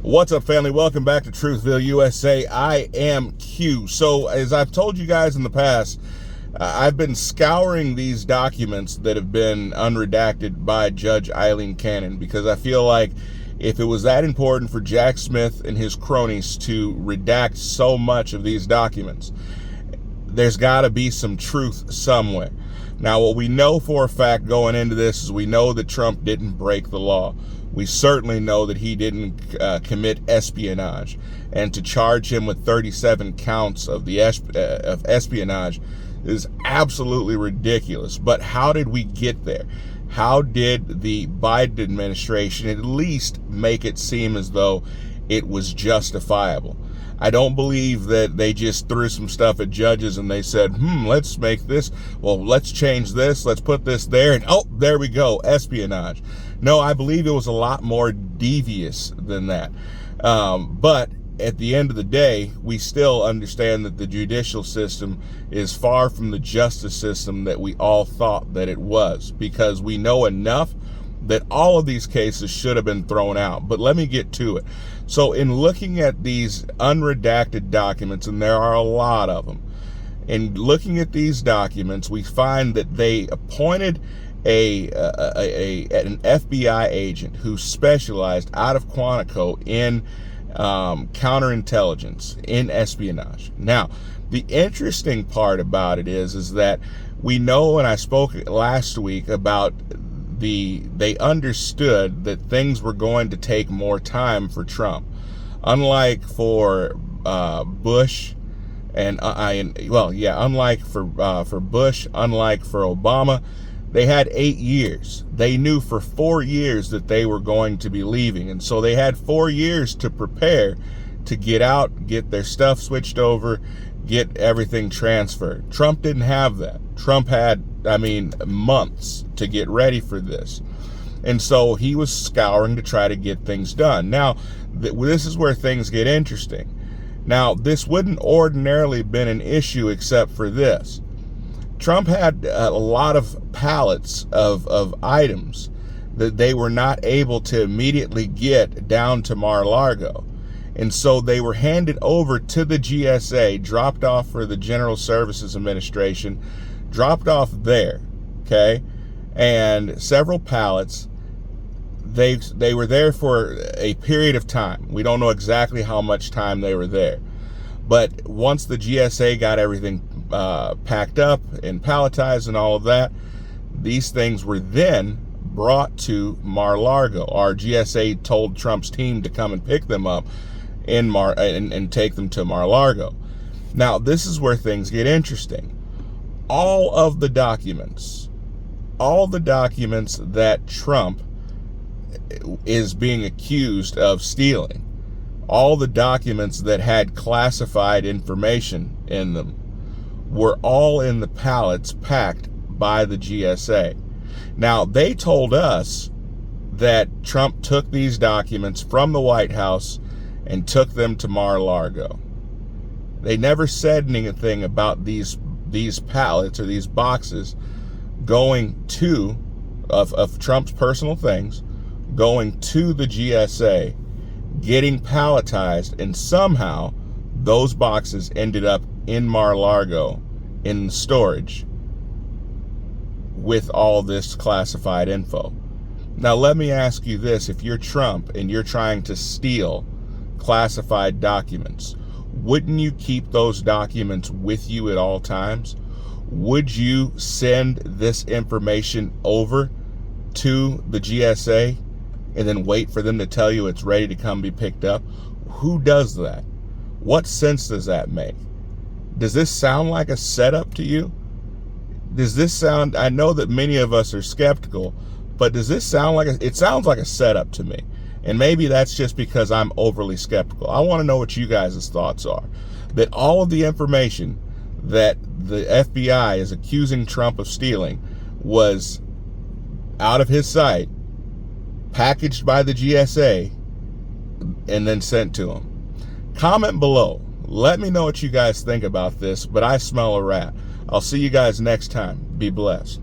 What's up, family? Welcome back to Truthville, USA. I am Q. So, as I've told you guys in the past, I've been scouring these documents that have been unredacted by Judge Aileen Cannon because I feel like if it was that important for Jack Smith and his cronies to redact so much of these documents, there's got to be some truth somewhere. Now, what we know for a fact going into this is we know that Trump didn't break the law. We certainly know that he didn't commit espionage. And to charge him with 37 counts of espionage is absolutely ridiculous. But how did we get there? How did the Biden administration at least make it seem as though it was justifiable? I don't believe that they just threw some stuff at judges and they said, let's make this, well, let's change this, let's put this there, and oh, there we go, espionage. No, I believe it was a lot more devious than that. But at the end of the day, we still understand that the judicial system is far from the justice system that we all thought that it was, because we know enough that all of these cases should have been thrown out. But let me get to it. So in looking at these unredacted documents, and there are a lot of them, in looking at these documents, we find that they appointed an FBI agent who specialized out of Quantico in counterintelligence, in espionage. Now, the interesting part about it is that we know, and I spoke last week about they understood that things were going to take more time for Trump. Unlike for Bush unlike for Bush, unlike for Obama, they had 8 years. They knew for 4 years that they were going to be leaving. And so they had 4 years to prepare to get out, get their stuff switched over, get everything transferred. Trump didn't have that. Trump had, months to get ready for this. And so he was scouring to try to get things done. Now, this is where things get interesting. Now, this wouldn't ordinarily been an issue except for this. Trump had a lot of pallets of items that they were not able to immediately get down to Mar-a-Lago. And so they were handed over to the GSA, dropped off for the General Services Administration, dropped off there, okay? And several pallets, they were there for a period of time. We don't know exactly how much time they were there. But once the GSA got everything packed up and palletized and all of that, these things were then brought to Mar-a-Lago. Our GSA told Trump's team to come and pick them up and take them to Mar-a-Lago. Now, this is where things get interesting. All the documents that Trump is being accused of stealing, all the documents that had classified information in them, were all in the pallets packed by the GSA. Now, they told us that Trump took these documents from the White House and took them to Mar-a-Lago. They never said anything about these pallets or these boxes going to, of Trump's personal things, going to the GSA, getting palletized, and somehow those boxes ended up in Mar-a-Lago in storage with all this classified info. Now, let me ask you this. If you're Trump and you're trying to steal classified documents, wouldn't you keep those documents with you at all times? Would you send this information over to the GSA and then wait for them to tell you it's ready to come be picked up? Who does that? What sense does that make? Does this sound like a setup to you? Does this sound, I know that many of us are skeptical, but does this sound like it sounds like a setup to me. And maybe that's just because I'm overly skeptical. I want to know what you guys' thoughts are. That all of the information that the FBI is accusing Trump of stealing was out of his sight, packaged by the GSA, and then sent to him. Comment below. Let me know what you guys think about this, but I smell a rat. I'll see you guys next time. Be blessed.